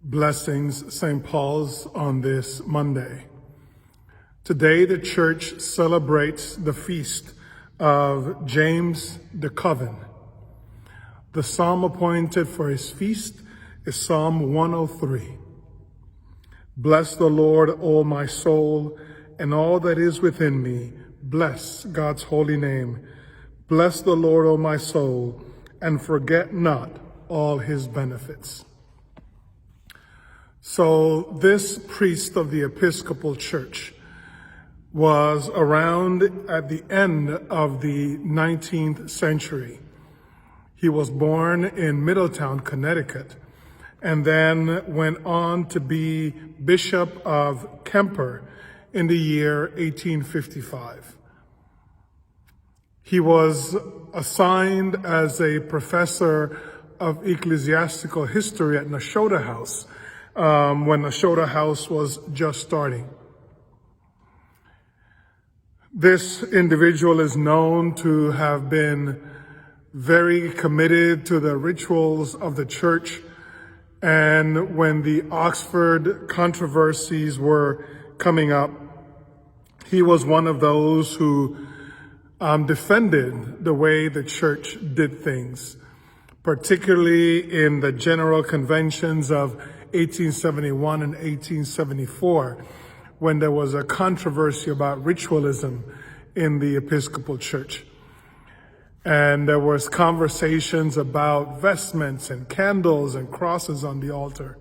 Blessings, St. Paul's, on this Monday. Today, the church celebrates the feast of James DeKoven. The psalm appointed for his feast is Psalm 103. Bless the Lord, O my soul, and all that is within me. Bless God's holy name. Bless the Lord, O my soul, and forget not all his benefits. So this priest of the Episcopal Church was around at the end of the 19th century. He was born in Middletown, Connecticut, and then went on to be Bishop of Kemper in the year 1855. He was assigned as a professor of ecclesiastical history at Nashotah House when Nashotah House was just starting. This individual is known to have been very committed to the rituals of the church, and when the Oxford controversies were coming up, he was one of those who defended the way the church did things, particularly in the General Conventions of 1871 and 1874, when there was a controversy about ritualism in the Episcopal Church. And there was conversations about vestments and candles and crosses on the altar.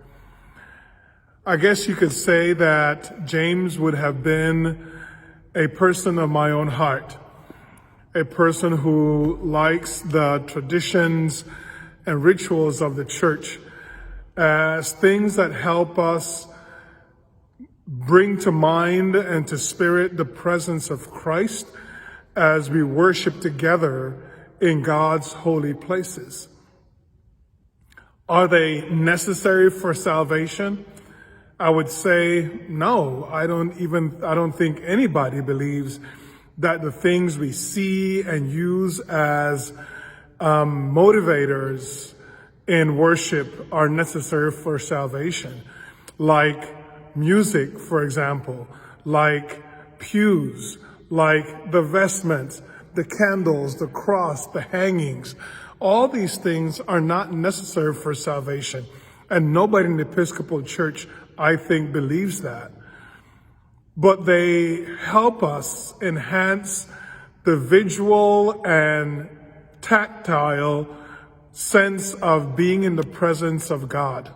I guess you could say that James would have been a person of my own heart, a person who likes the traditions and rituals of the church as things that help us bring to mind and to spirit the presence of Christ as we worship together in God's holy places. Are they necessary for salvation? I would say no. I don't think anybody believes that the things we see and use as motivators in worship are necessary for salvation, like music, for example, like pews, like the vestments, the candles, the cross, the hangings. All these things are not necessary for salvation. And nobody in the Episcopal Church, I think, believes that. But they help us enhance the visual and tactile sense of being in the presence of God.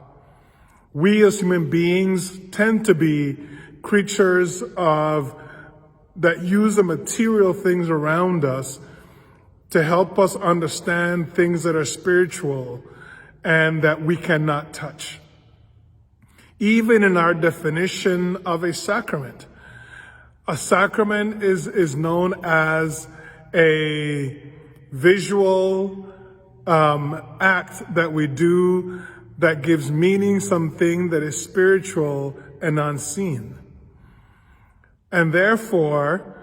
We as human beings tend to be creatures that use the material things around us to help us understand things that are spiritual and that we cannot touch. Even in our definition of a sacrament is known as a visual act that we do that gives meaning something that is spiritual and unseen. And therefore,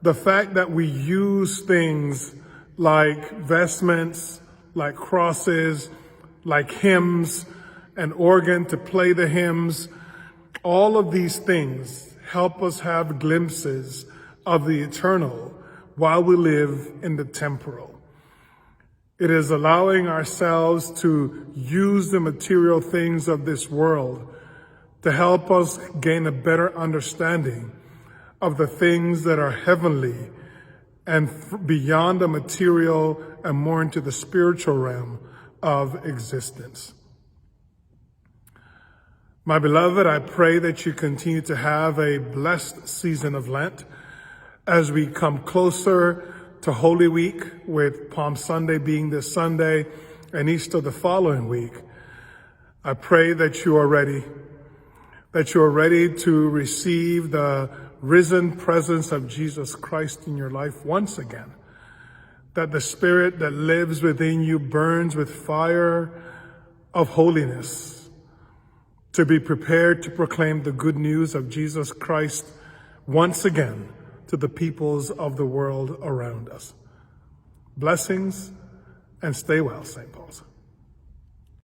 the fact that we use things like vestments, like crosses, like hymns, an organ to play the hymns, all of these things help us have glimpses of the eternal while we live in the temporal. It is allowing ourselves to use the material things of this world to help us gain a better understanding of the things that are heavenly and beyond the material and more into the spiritual realm of existence. My beloved, I pray that you continue to have a blessed season of Lent as we come closer to Holy Week, with Palm Sunday being this Sunday and Easter the following week. I pray that you are ready to receive the risen presence of Jesus Christ in your life once again, that the Spirit that lives within you burns with fire of holiness, to be prepared to proclaim the good news of Jesus Christ once again to the peoples of the world around us. Blessings, and stay well, St. Paul's.